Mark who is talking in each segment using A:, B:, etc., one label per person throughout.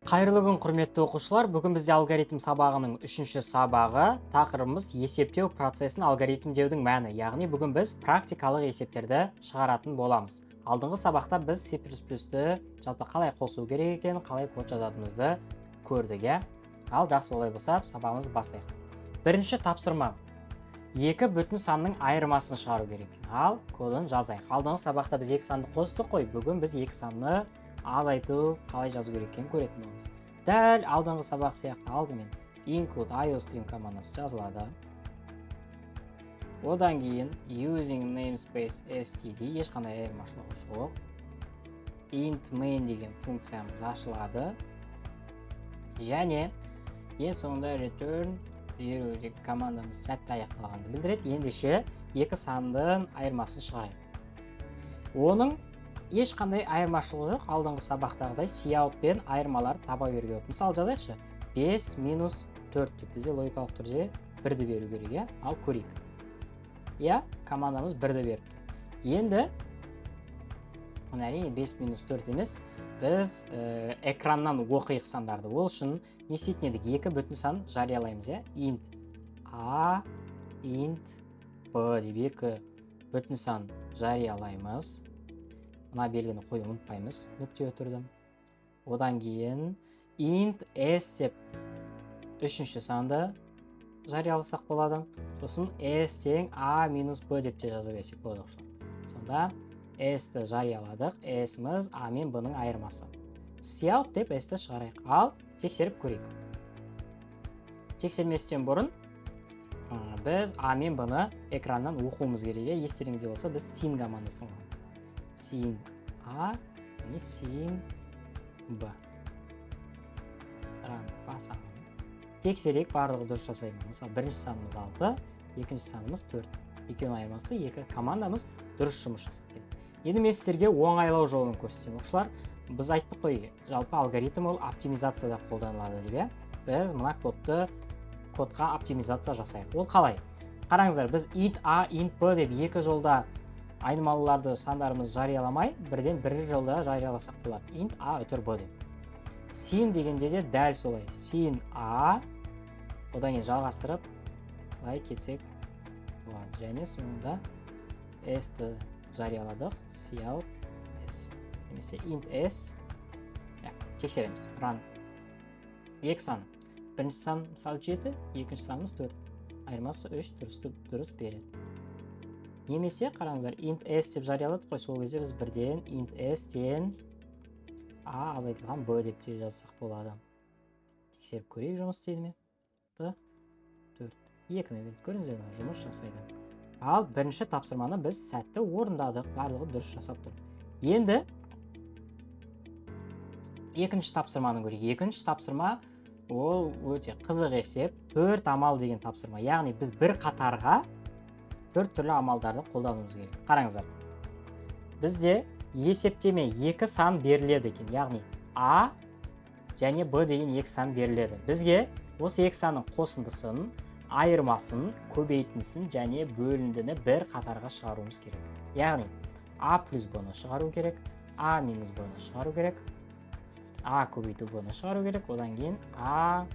A: Қайырлы күн, құрметті оқушылар. Бүгін бізде алгоритм сабағының 3-ші сабағы. Тақырыбымыз есептеу процесін алгоритмдеудің мәні. Яғни бүгін біз практикалық есептерді шығаратын боламыз. Алдыңғы сабақта біз C++-ті жалпы қалай қосу керек екен, қалай код жазатынымызды көрдік, иә? Ал жақсы, олай болса, сабағымызды бастайық. Бірінші тапсырма. 2 бүтін санның айырмасын шығару керек. Ал кодын жазайық. Алдыңғы сабақта біз 2 санды қостық қой. Бүгін біз 2 санны азайту қалай жазу керек екенін көретін боламыз. Дәл алдыңғы сабақ сияқты алдымен include iostream командасы жазылады. Одан кейін using namespace std ешқандай айырмашылығы жоқ. Int main деген функциямыз ашылады. Және ең соңында return 0 деген командамыз сәтті аяқталғанды білдіреді. Ендеше 2 сандың айырмасын шығарайық. Оның ешқандай айырмашылығы жоқ. Алдыңғы сабақтағыдай cout пен айырмаларды таба беруге болады. Мысалы жазайықшы. 5 минус 4 деп бізде логикалық түрде 1-ді беру керек, иә? Ал көрейік. Иә, командамыз 1-ді беріп тұр. Енді әрине 5 минус 4 емес, біз экраннан оқиық сандарды. Ол үшін не істейтін едік? 2 бүтін сан жариялаймыз, иә? Int a, int b деп 2 бүтін сан жариялаймыз. Мына белгіні қою ұмытпаймыз, нүкте өтірдім. Одан кейін int s деп 3-ші санды жарияласақ болады. Сосын s тең a минус b деп те жаза берсек болады. Сонда s-ті жарияладық, s-міз a мен b-ның айырмасы. Cout деп s-ті шығарайық. Ал тексеріп көрейік. Тексерместен бұрын біз a мен b-ны экраннан оқуымыз керек. Естеріңізде болса, біз sin командасын қойдық. Sin a және sin b. Басамын. Тексерек барлығы дұрыс жасаймын. Мысалы, бірінші санымыз 6, екінші санымыз 4. Екеуінің айырмасы 2. Командамыз дұрыс жұмыс жасайды. Енді мен сіздерге оңайлау жолын көрсетемін. Оқушылар, біз айттық қой, жалпы алгоритм ол оптимизацияда қолданылады деп. Біз мына кодқа оптимизация жасайық. Ол қалай? Қараңыздар, біз int a, int b деп 2 жолда айнымалыларды сандарымыз жарияламай, бірден бір жолда жарияласақ болады. Int a өтір b деп. Sin дегенде де дәл солай. Sin a, одан кейін жалғастырып, былай кетсек болады. Және соңында s-ті жарияладық. Cout s. Немесе int s. Тексереміз. Run. 2 сан. Бірінші сан мысалы 7, екінші санымыз 4. Айырмасы 3 дұрыс береді. Немесе қараңыздар, int s деп жарияладық қой, сол кезде біз бірден int s тен a азайтылған b деп те жазсақ болады. Тексеріп көрейік, жұмыс істейді ме? 4. 2-ні берді. Көріңіздер ме? Жұмыс жасайды. Ал бірінші тапсырманы біз сәтті орындадық, барлығы дұрыс жасап тұр. Енді екінші тапсырманы көрейік. Екінші тапсырма ол өте қызық есеп, 4 амал деген тапсырма. Яғни біз бір қатарға 4 түрлі амалдарды қолдануымыз керек. Қараңыздар. Бізде есептеме 2 сан беріледі екен. Яғни a және b деген 2 сан беріледі. Бізге осы 2 санның қосындысын, айырмасын, көбейтіндісін және бөліндіні бір қатарға шығаруымыз керек. Яғни a плюс b-ны шығару керек, a минус b-ны шығару керек, a көбейту b-ны шығару керек, одан кейін a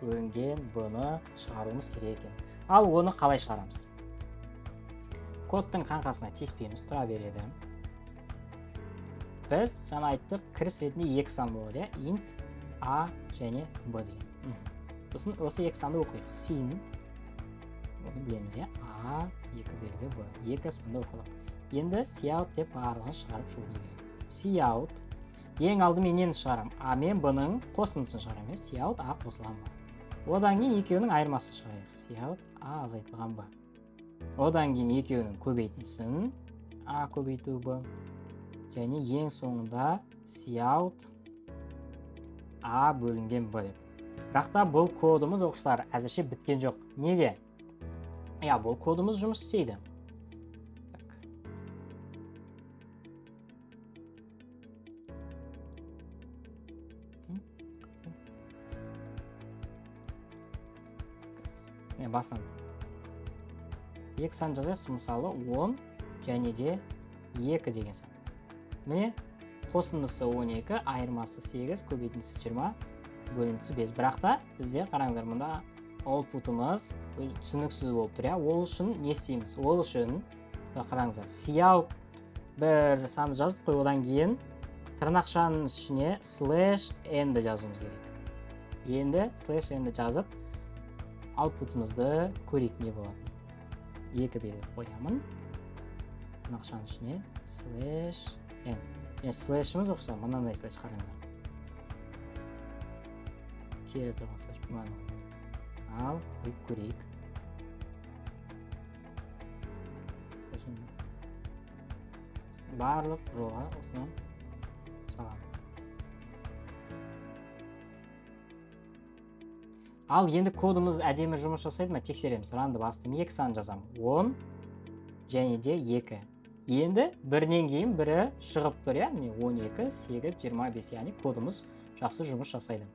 A: бөлінген b-ны шығаруымыз керек екен. Ал оны қалай шығарамыз? Кодтың қаңқасына теспейміз, тұра береді. Біз жаңа айттық, кіріс ретінде 2 сан болады, int a және b деген. Сосын осы 2 санды оқиық. Sin, оны білеміз, a, 2 белгі b. 2 санды оқылық. Енді cout деп барлығын шығарып шығуымыз керек. Cout, ең алдымен нені шығарам? A мен b-ның қосындысын шығарам. Cout a қосылған b. Одан кейін екеуінің айырмасын шығарайық. Cout a азайтылған b. Одан кейін екеуінің көбейтіндісін a көбейту b. Және ең соңында cout a бөлінген b деп. Бірақта бұл кодымыз оқушылар әзірше біткен жоқ. Неге? Бұл кодымыз жұмыс істейді. Басын 2 сан жазайықсы, мысалы 10 және де 2 деген сан. Міне қосындысы 12, айырмасы 8, көбейтіндісі 20, бөліндісі 5. Бірақ та бізде қараңыздар, мұнда output'ымыз түсініксіз болып тұр. Ол үшін не істейміз? Ол үшін қараңыздар, cout бір санды жаздық қой, одан кейін тырнақшаның ішіне /n жазуымыз керек. Енді /n жазып, output'ымызды көрейік не болады. 2 белгі қоямын. Тырнақшаның ішіне /n. Слэшіміз оқса, мынандай слэш қараңыздар. Кері тұрған слэш бұманы. Ал, қойып көрейік. Барлық жолға осыны салам. Ал енді кодымыз әдемі жұмыс жасайды ма? Тексереміз. Ранды бастым. 2 сан жазам. 10 және де 2. Енді бірінен кейін бірі шығып тұр, яғни 12, 8, 25, яғни кодымыз жақсы жұмыс жасайды.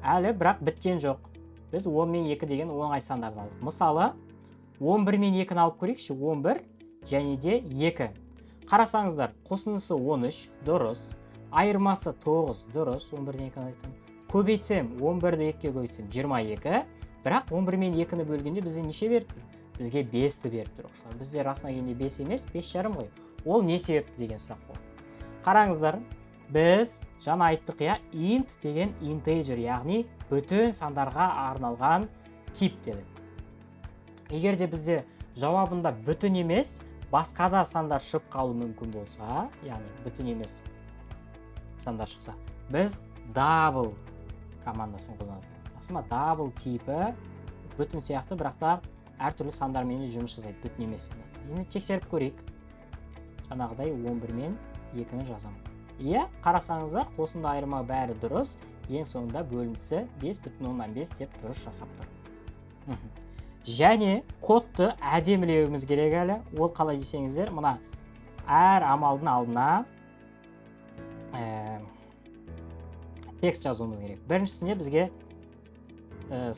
A: Әлі бірақ біткен жоқ. Біз 10 мен 2 деген оңай сандарды алдық. Мысалы, 11 мен 2-ні алып көрейікші. 11 және де 2. Қарасаңыздар, қосындысы 13, дұрыс. Айырмасы 9, дұрыс. 11-ден 2-ні айтсам. Көбейтсем, 11-ді 2-ге көбейтсем 22. Бірақ 11 мен 2-ні бөлгенде бізде неше беріп тұр? Бізге 5-ті беріп тұр. Бізде расына келгенде 5 емес, 5,5 ғой. Ол не себепті деген сұрақ болды. Қараңыздар, біз жаңа айттық, int деген integer, яғни бүтін сандарға арналған тип деді. Егер де бізде жауабында бүтін емес, басқа да сандар шығып қалуы мүмкін болса, яғни бүтін емес сандар шықса, біз double командасын қолданамыз. Басыма double типі бүтін сияқты, бірақ та әртүрлі сандармен жұмыс жасайды, бүтін емес. Енді тексеріп көрейік. Жаңағыдай 11 мен 2-ні жазамын. Қарасаңыздар, қосында айырма бәрі дұрыс, ең соңында бөлінісі 5,5 деп дұрыс жасап тұр. Және кодты әдемілеуіміз керек әлі. Ол қалай десеңіздер, мұна әр амалдың алдына текст жазуымыз керек. Біріншісінде бізге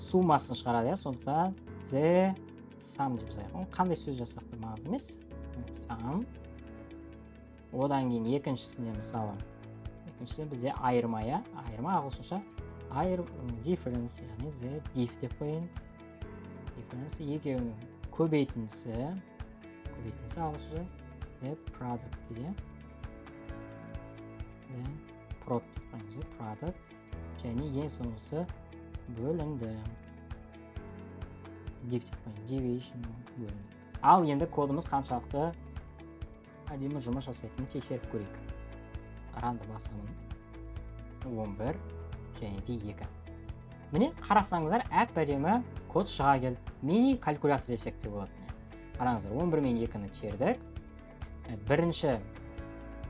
A: суммасын шығарады, сондықтан the sum деп жазайық. Қандай сөз жасақ та маңызды емес. Sum. Одан кейін екіншісінде мысалы, екіншісінде бізде айырма, айырма ағылшынша difference, яғни the diff деп қойын. Difference екеуінің көбейтіндісі ағылшынша the product дейді. The prod деп қойыңыз, product. Және ең соңғысы бөлінді. Diff деп қойын, deviation бөлінді. Ал енді кодымыз қаншалықты әдемі жұмыс жасайтынын тексеріп көрейік. Ранды басамын. 11 және де 2. Міне қарасаңыздар, әп-әдемі код шыға келді. Мини калькулятор десек те болады. Қараңыздар, 11 мен 2-ні тердік. Бірінші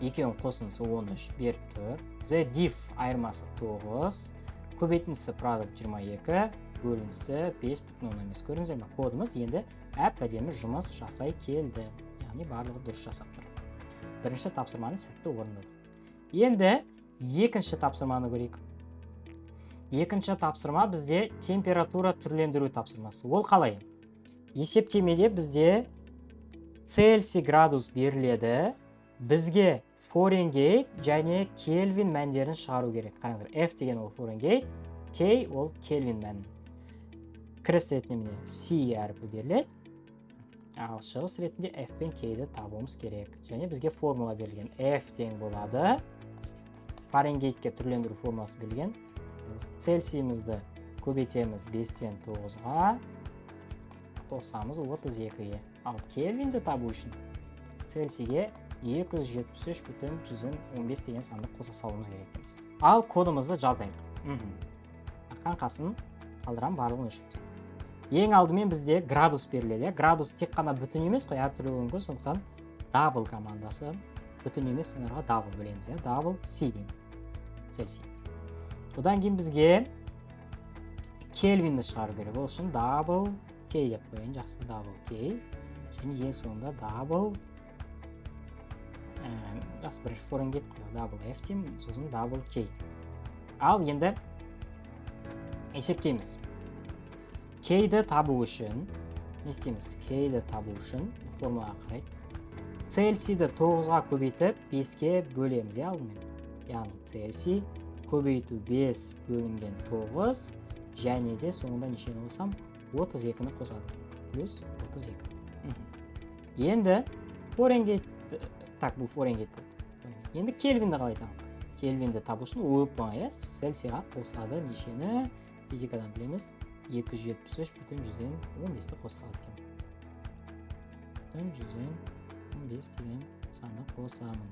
A: екеуінің қосындысы 13 беріп тұр. The diff айырмасы 9, көбейтіндісі product 22, бөлінісі 5,5. Көрдіңіздер ме? Кодымыз енді әп-әдемі жұмыс жасай келді. Яғни барлығы дұрыс жасап тұр. Бірінші тапсырманы сәтті орындадық. Енді екінші тапсырманы көрейік. Екінші тапсырма бізде температура түрлендіру тапсырмасы. Ол қалай? Есептемеде бізде Цельсий градус беріледі. Бізге Фаренгейт және Кельвин мәндерін шығару керек. Қараңыздар, F деген ол Фаренгейт, K ол Кельвин мәні. Кіріс ретінде C әріпі беріледі. Ал шығыс ретінде F пен K-ді табуымыз керек. Және бізге формула берілген. F тең болады. Фаренгейтке түрлендіру формуласы берілген. Цельсийімізді көбейтеміз 5-тен 9-ға. Қосамыз 32-ге. Ал Кельвинді табу үшін Цельсийге 273,115 деген санды қоса салуымыз керек. Ал кодымызды жазайық. Қаңқасын қалдырам барлығын өшіпті. Ең алдымен бізде градус беріледі. Градус тек қана бүтін емес қой, әртүрлі мүмкін, сондықтан double командасы бүтін емес санарға double бөлеміз. Double C деймін. Цельсий. Одан кейін бізге Кельвинді шығару керек. Ол үшін double K деп қойын. Жақсы, double K. Және ең соңында double бірінші Фаренгейт қойып, double F деймін, сосын double K. Ал енді есептейміз. K-ді табу үшін, не істейміз? K-ді табу үшін формулаға қарайық. Цельсийді 9-ға көбейтіп 5-ке бөлеміз, алдымен. яғни Цельсий көбейту 5 бөлінген 9 және де соңында нешені қосам? 32-ні қосады. Плюс 32. Енді Фаренгейт, так, бұл Фаренгейт болды. Енді Кельвинді қалай табамыз? Кельвинді табу үшін оңай, Цельсийға қосады нешені? Физикадан білеміз. 273,115-ті қосады екен. 115 деген санды қосамын.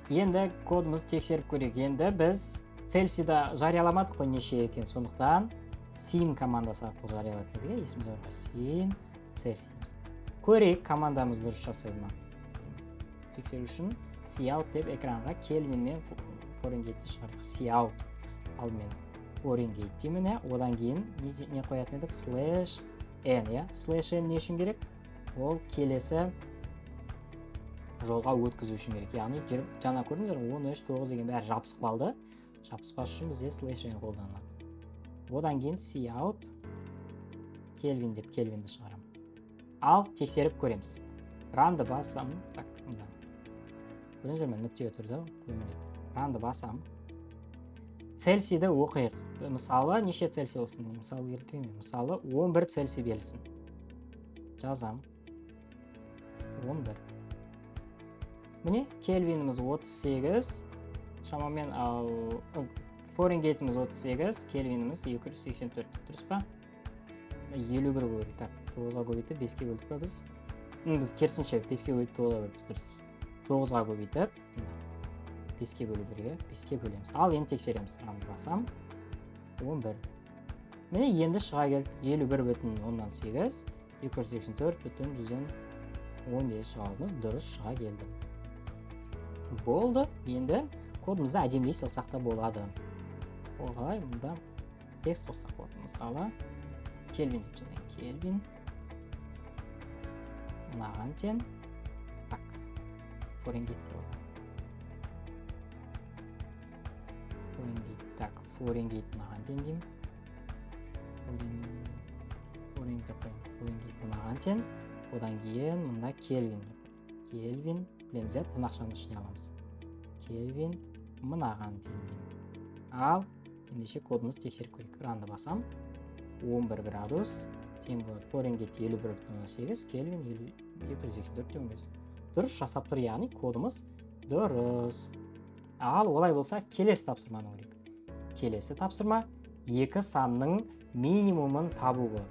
A: Енді кодымызды тексеріп көрейік. Енді біз Цельсийда жарияламадық қой неше екен. Сондықтан sin командасы арқылы жариялап едік. Есімде бар. Sin Цельсий. Көрейік командамыз дұрыс жасайды ма. Тексеру үшін cout деп экранға Кельвин мен Фаренгейтті шығарайық. Cout алдымен Фаренгейт деймін, одан кейін не қоятын едік? Slash n, slash n не үшін керек? Ол келесі жолға өткізу үшін керек. Яғни жаңа көрдіңіздер 13, 9 деген бәрі жабысып қалды. Жабыспас үшін бізде slash n қолданылады. Одан кейін cout Кельвин деп Кельвинді шығарам. Ал тексеріп көреміз. Run'ды басам, так, мында. Көрдіңіздер мен нүктеге тұрды, Run'ды басам. Цельсийді оқиық. Мысалы, неше Цельсий болсын? Мысалы, берілтейін. Мысалы, 11 Цельсий берілсін. Жазам. 11. Міне, Кельвиніміз 38. Шамамен, Фаренгейтіміз 38, Кельвиніміз 284. Дұрыс па? 51 көбейді. Так, 9-ға көбейтіп, 5-ке бөлдік па біз? Біз керісінше 5-ке бөлдік, 9-ға бөлдік. Дұрыс. 9-ға көбейтіп, 5-ке бөлу бірге, 5-ке бөлеміз. Ал енді тексереміз. Ранды басам. 11. Міне енді шыға келді. 51,8, 284,115 шығалымыз дұрыс шыға келді. Болды. Енді кодымызды әдемілей салсақ та болады. Ол қалай? Мұнда текст қоссақ болады. Мысалы, Кельвин деп жазайын. Кельвин мынаған тең. Так, Фаренгейт құрылды. Так, Фаренгейт мынаған тең деймін. Фаренгейт мынаған тең. Одан кейін мында Кельвин. Кельвин, білеміз, тырнақшаны ішіне аламыз. Кельвин мынаған тең деймін. Ал, ендеше кодымызды тексеріп көрейік. Ранды басам. 11 градус. Тең болады. Фаренгейт 51,8, Кельвин 284,15. Дұрыс жасап тұр, яғни кодымыз дұрыс. Ал, олай болса, келесі тапсырманы көрейік. Келесі тапсырма екі санның минимумын табу болады.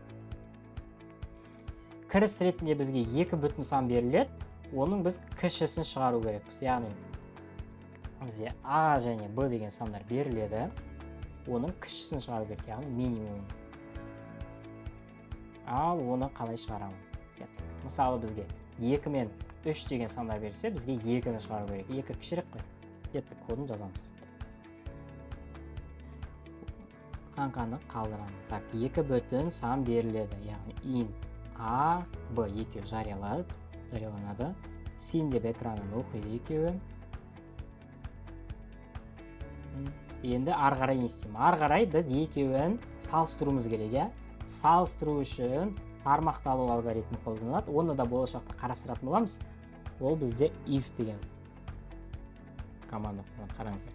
A: Кіріс ретінде бізге 2 бүтін сан беріледі. Оның біз кішісін шығару керекпіз. Яғни бізде А және Б деген сандар беріледі. Оның кішісін шығару керек, яғни минимум. Ал оны қалай шығарамын? Мысалы бізге 2 мен 3 деген сандар берілсе, бізге 2-ні шығару керек. 2 кішірек қой. Еттік кодын жазамыз. Қанқаны қалдырамын. Так, 2 бүтін сан беріледі. Яғни ин А, Б екеуі жарияланады. Sin деп экранын оқиды екеуі. Енді ары қарай не істеймін? Ары қарай біз екеуін салыстыруымыз керек. Салыстыру үшін тармақталу алгоритмі қолданылады. Оны да болашақта қарастыратын боламыз. Ол бізде if деген команда қараңыздар.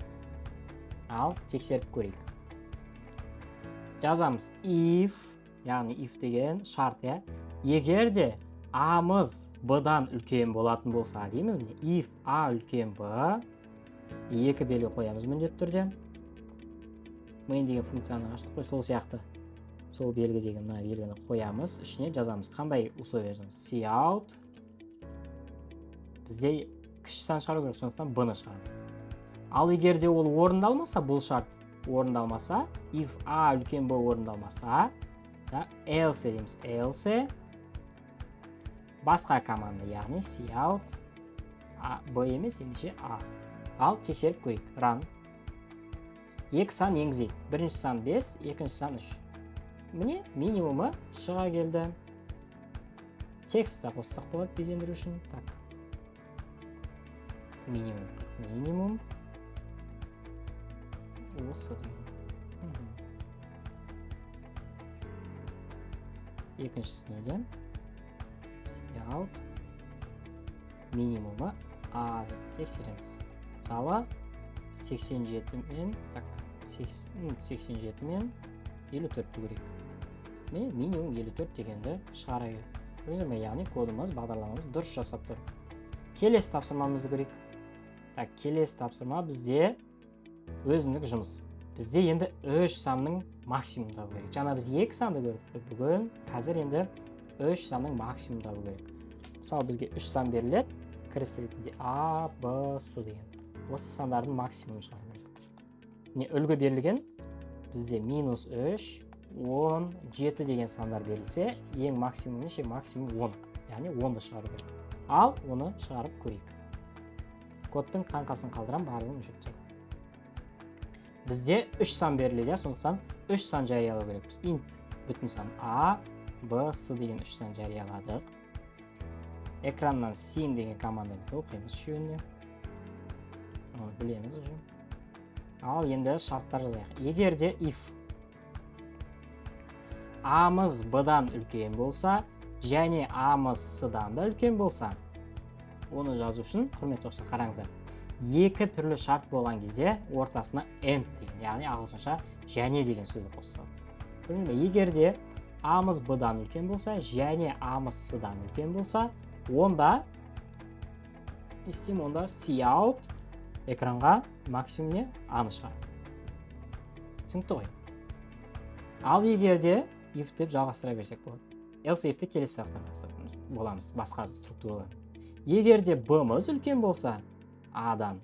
A: Ал тексеріп көрейік. Жазамыз if, яғни if деген шарт. Егер де A'мыз B'дан үлкен болатын болса, дейміз міне, if A үлкен B, 2 белгі қоямыз міндетті түрде. Main деген функцияны аштық қой, сол сияқты. Сол белгі деген мына белгіні қоямыз, ішіне жазамыз. Қандай условия жазамыз? Cout. Бізде кіші сан шығару керек, сондықтан B-ны шығарамыз. Ал егер де ол орындалмаса, бұл шарт орындалмаса, if A үлкен B орындалмаса, else дейміз. Else басқа команда, яғни cout B емес, ендеше A. Ал тексеріп көрейік. Run. 2 сан енгізейік. Бірінші сан 5, екінші сан 3. Міне минимумы шыға келді. Текстті қоссақ болады безендіру үшін. Так. Минимум. Осы деген. Екіншісіне де cout минимумы а деп тексереміз. Мысалы 87 мен 87 мен 54-ті көрейік. Міне минимум 54 дегенді шығара келдік. Көрдіңіздер ме? Яғни кодымыз, бағдарламамыз дұрыс жасап тұр. Келесі тапсырмамызды көрейік. Так, келесі тапсырма бізде өзіндік жұмыс. Бізде енді 3 санның максимум табу керек. Жаңа біз 2 санды көрдік. Бүгін қазір енді 3 санның максимум табу керек. Мысалы бізге 3 сан беріледі. Кіріс ретінде А, Б, С деген. Осы сандардың максимумын шығару керек. Не үлгі берілген? Бізде -3, 10, 7 деген сандар берілсе, ең максимум неше? Максимум 10. Яғни 10-ды шығару керек. Ал оны шығарып көрейік. Кодтың таңқасын қалдырам, барлығын өшіріп. Бізде 3 сан беріледі, сондықтан 3 сан жариялау керекпіз. Int бүтін сан А, Б, С деген 3 сан жарияладық. Экраннан sin деген команданы оқимыз үшеуіне. Білеміз уже. Ал енді шарттар жазайық. Егер де if A-мыз B-дан үлкен болса, және A-мыз S-дан да үлкен болса, оны жазу үшін, құрметті оқушылар, қараңыздар. Екі түрлі шарт болған кезде ортасына and деген, яғни ағылшынша және деген сөзді қосылады. Көрдіңіз бе? Егер де A-мыз B-дан үлкен болса, және A-мыз S-дан үлкен болса, онда cout экранға максимум не? A-ны шығар. Түсінікті ғой. Ал егер де if деп жалғастыра берсек болады. Else if-ті келесі сұрақтарға боламыз, басқа структуралар. Егер де B-мыз үлкен болса A-дан,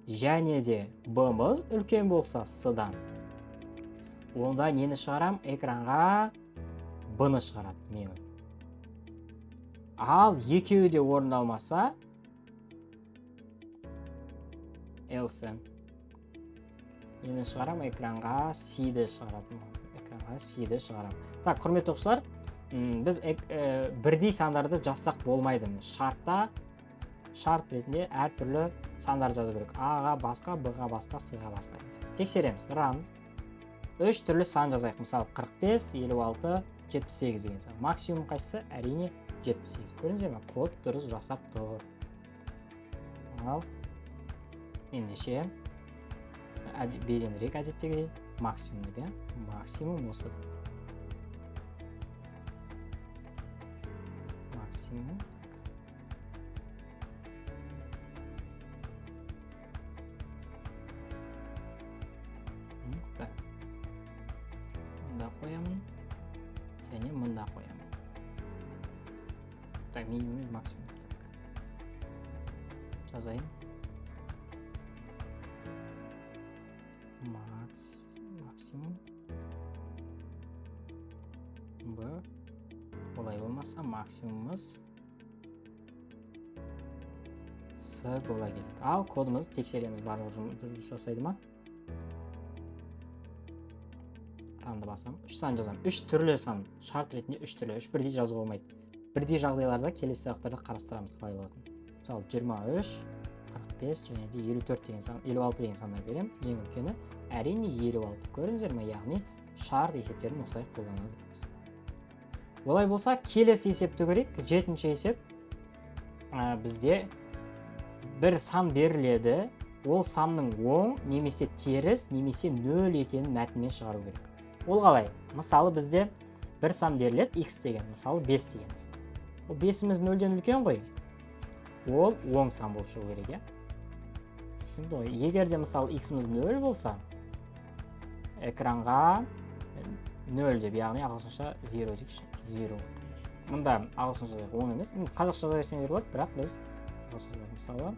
A: және де B-мыз үлкен болса S-дан, онда нені шығарам? Экранға B-ны шығарады. Мені. Ал екеуі де орындалмаса, else нені шығарам? Экранға C-ді шығарады. Экранға C-ді шығарам. Так, құрметті оқушылар, біз бірдей сандарды жазсақ болмайды. Шарт ретінде әртүрлі сандар жазу керек. А-ға басқа, Б-ға басқа, С-ға басқа. Тексереміз. Run. 3 түрлі сан жазайық. Мысалы 45, 56, 78 деген сан. Максимум қайсысы? Әрине 78. Көрдіңіздер ме? Код дұрыс жасап тұр. Ал ендеше безендірек әдеттегідей максимумды, максимум осы. Максимум. Мұнда қоямын, және мұнда қоямын. Так, минимум максимум. Жазайын. Максимум. Б. Олай болмаса максимумымыз С бола келеді. Ал кодымызды тексереміз, барлығы дұрыс жасайды ма? Ранды басам. 3 сан жазам. 3 түрлі сан. Шарт ретінде 3 түрлі. 3 бірдей жазуға болмайды. Бірдей жағдайларда келесі сұрақтарды қарастырамыз, қалай болатын. Мысалы 23, 45 және де 54 деген сан, 56 деген сандар берем. Ең үлкені әрине 56. Көрдіңіздер ме? Яғни шарт есептерін осылай қолданады. Олай болса, келесі есепті көрейік. 7-ші есеп. Бізде бір сан беріледі. Ол санның оң, немесе теріс, немесе 0 екенін мәтінмен шығару керек. Ол қалай? Мысалы бізде бір сан беріледі, x деген, мысалы 5 деген. Ол 5-іміз 0-ден үлкен ғой. Ол оң сан болып шығу керек, иә? Егер де мысалы x-іміз 0 болса, экранға 0 деп, яғни ағылшынша 0 дейікші. 0. Мұнда ағылшынша 10 емес. Қазақша жаза берсеңдер болады, бірақ біз ағылшынша жазайық. Мысалы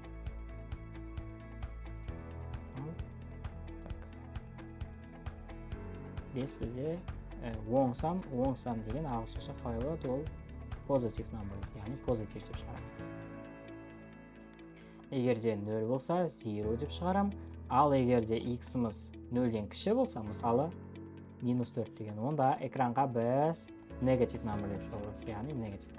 A: 5 бізде оң сан деген ағылшынша қалай болады? Ол positive number, яғни позитив деп шығарам. Егер де 0 болса, 0 деп шығарам. Ал егер де x-іміз 0-ден кіші болса, мысалы -4 деген, онда экранға біз negative number деп шығару, яғни negative.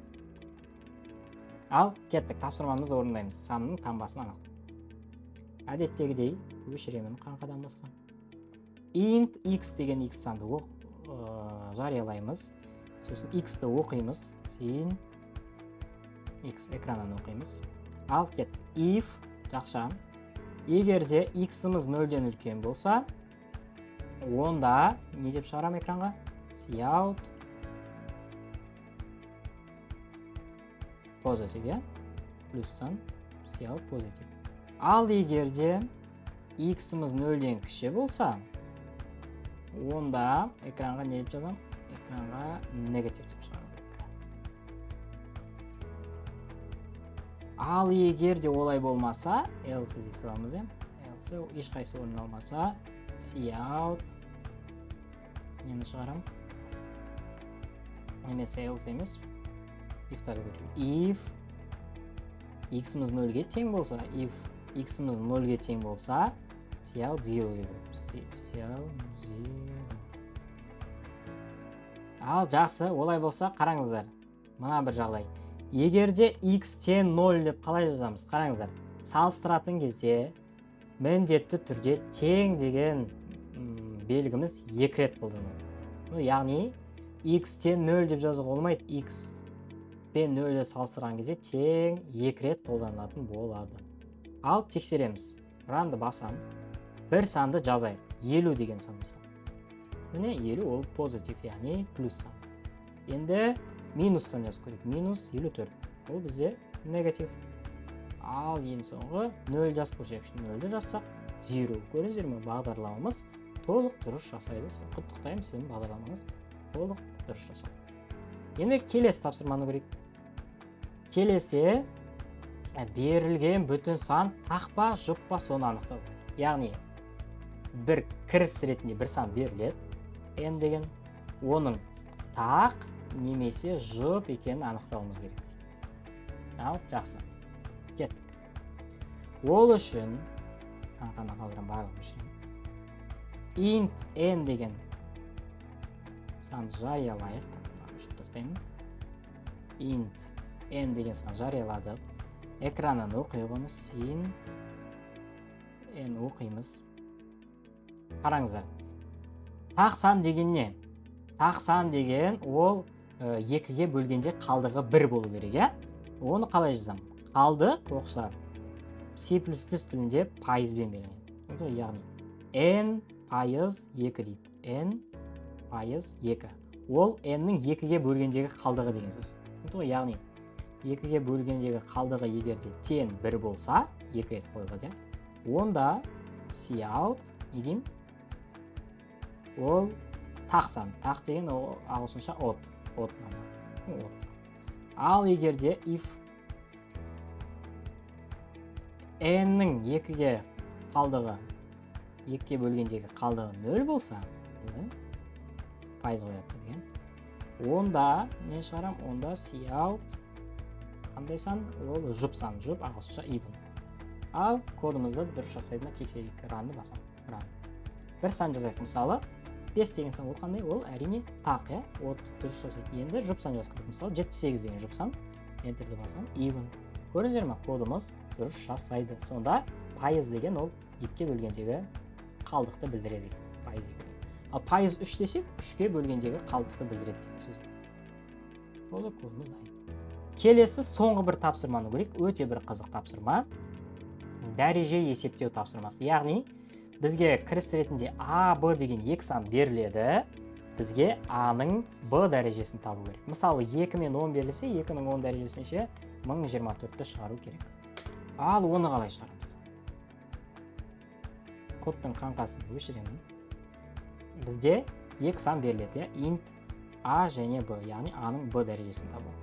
A: Ал кеттік, тапсырмамызды орындаймыз. Санның таңбасын анықтаймыз. Әдеттегідей өшіремін қаңқадан басқа. Int x деген x санды жариялаймыз. Сосын x-ті оқимыз. Sin x экраннан оқимыз. Ал кет. If жақша. Егерде x-іміз 0-ден үлкен болса, онда не деп шығарам экранға? Cout positive, плюстан cout positive. Ал егерде x-іміз 0-ден кіші болса, онда экранға не деп жазам? Экранға негатив деп шығарам. Ал егерде олай болмаса, else дей саламыз, else ешқайсы орын алмаса, cout нені шығарам? Немесе else емес, if x-іміз 0-ге тең болса, if x-іміз 0-ге тең болса, cout 0 деп cout 0. Ал жақсы, олай болса, қараңыздар. Мына бір жағдай. Егерде x тең 0 деп қалай жазамыз? Қараңыздар. Салыстыратын кезде міндетті түрде тең деген белгіміз 2 рет қолданылады. Яғни x тең 0 деп жазуға болмайды. X пен 0-ді салыстырған кезде тең 2 рет қолданылатын болады. Ал тексереміз. Ранды басам. Бір санды жазайық. 50 деген сан мысалы. Міне 50 ол позитив, яғни плюс сан. Енді минустан жазып көрейік. Минус 54. Ол бізде негатив. Ал ең соңғы 0 жазып көрсек. 0-ді жазсақ 0. Көріңіздер ме? Бағдарламамыз толық дұрыс жасайды. Құттықтаймын, сіздің бағдарламаңыз толық дұрыс жасайды. Енді келесі тапсырманы көрейік. Келесі берілген бүтін сан тақпа, жұппа соны анықтау. Яғни бір кіріс ретінде бір сан беріледі. N деген оның тақ немесе жұп екенін анықтауымыз керек. Ал жақсы. Кеттік. Ол үшін қана қалдырам барлығын үшін. Int n деген санды жариялайық. Үшіп тастаймын. Int n деген сан жарияладық. Экранын оқиғымыз sin n оқимыз. Қараңыздар. Тақ сан деген не? Тақ сан деген ол 2-ге бөлгенде қалдығы 1 болу керек, е? Оны қалай жазам? Қалдық, оқушылар, C++ тілінде пайызбен берілген. Яғни n пайыз 2 дейді. n пайыз 2. Ол n-нің 2-ге бөлгендегі қалдығы деген сөз. Яғни 2-ге бөлгендегі қалдығы егерде тең 1 болса, 2 рет қойылады. Онда cout не деймін? Ол тақ сан. Тақ деген ағылшынша от. Ал егерде if n-нің 2-ге қалдығы 2-ге бөлгендегі қалдығы 0 болса, пайыз қояды деген. Онда не шығарам? Онда cout қандай сан? Ол жұп сан. Жұп ағылшынша even. Ал кодымызды дұрыс жасайды ма? Тексерейік. Ранды басам. Бір сан жазайық. Мысалы 5 деген сан ол қандай? Ол әрине тақ, е? От дұрыс жасайды. Енді жұп сан жазып көрейік. Мысалы 78 деген жұп сан. Enterді басам. Even. Көріңіздер ме? Кодымыз дұрыс жасайды. Сонда пайыз деген ол 2-ге бөлгендегі қалдықты білдіреді. Пайыз деген. Ал пайыз 3 десек, 3-ге бөлгендегі қалдықты білдіреді деген сөз. Ол кодымыз дайын. Келесі соңғы бір тапсырманы көрейік. Өте бір қызық тапсырма. Дәреже есептеу тапсырмасы. Яғни бізге кіріс ретінде A, B деген 2 сан беріледі. Бізге A-ның B дәрежесін табу керек. Мысалы 2 мен 10 берілсе, 2-ның 10 дәрежесінше 1024-ті шығару керек. Ал оны қалай шығарамыз? Кодтың қаңқасын өшіремін. Бізде 2 сан беріледі. Int A және B, яғни A-ның B дәрежесін табу.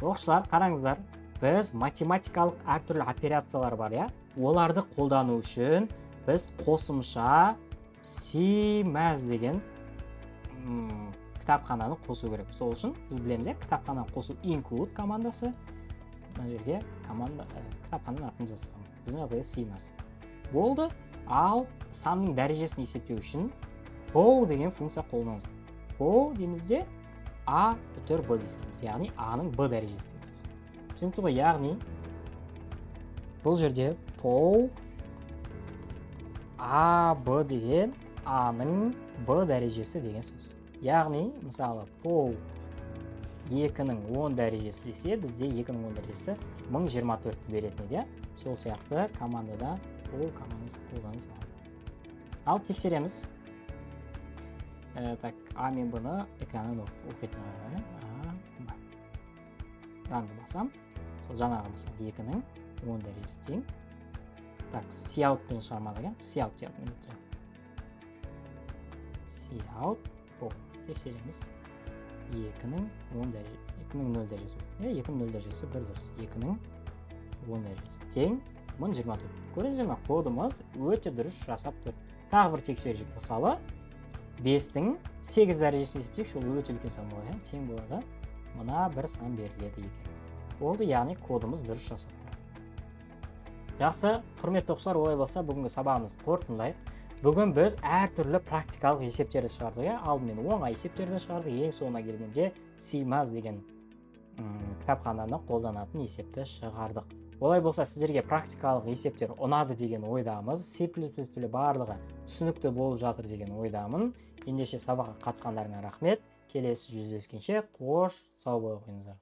A: Оқушылар, қараңыздар, біз математикалық әртүрлі операциялар бар, я? Оларды қолдану үшін біз қосымша CMAS деген кітапхананы қосу керек. Сол үшін біз білеміз, я? Кітапхананы қосу include командасы. Мына жерге кітапхананың атын жазсам. Біздің жағдайда CMAS. Болды. Ал санның дәрежесін есептеу үшін POW деген функция қолданамыз. POW деймізде A бүтір B дейсіз. Яғни A-ның B дәрежесі. Түсінікті ғой, яғни бұл жерде POW A, B деген A-ның B дәрежесі деген сөз. Яғни, мысалы, POW 2-ның 10 дәрежесі десе, бізде 2-ның 10 дәрежесі 1024-ті беретін еді. Сол сияқты командада ол командасы қолданыс алады. Ал тексереміз. Так, А мен бұны экранын оқитын қарайын. Ранды басам. Сол жаңағы мысалы 2-ның 10 дәрежесі тең. Так, Cout-пен шығармадық, Cout deyapmiz. Cout бұл. Тексереміз. 2-ның 10 дәрежесі, 2-ның 0 дәрежесі. 2-ның 0 дәрежесі 1 дұрыс. 2-ның 10 дәрежесі тең 1024. Көрдіңіздер ме? Кодымыз өте дұрыс жасап тұр. Тағы бір тексерсек, мысалы 5-дің 8 дәрежесін есептесек, сол өте үлкен сан болады, тең болады. Мына бір сан беріледі екен. Болды, яғни кодымыз дұрыс жасап тұр. Жақсы, құрметті оқушылар, олай болса бүгінгі сабағымызды қорытындылайық. Бүгін біз әртүрлі практикалық есептерді шығардық. Алдымен оңай есептерді шығардық, ең соңына келгенде Симаз деген кітапхананы қолданатын есепті шығардық. Олай болса сіздерге практикалық есептер ұнады деген ойдамыз, C++ тілі барлығы түсінікті болып жатыр деген ойдамын. Ендеше сабаққа қатысқандарыңа рахмет. Келесі жүздескенше қош, сау болыңыздар.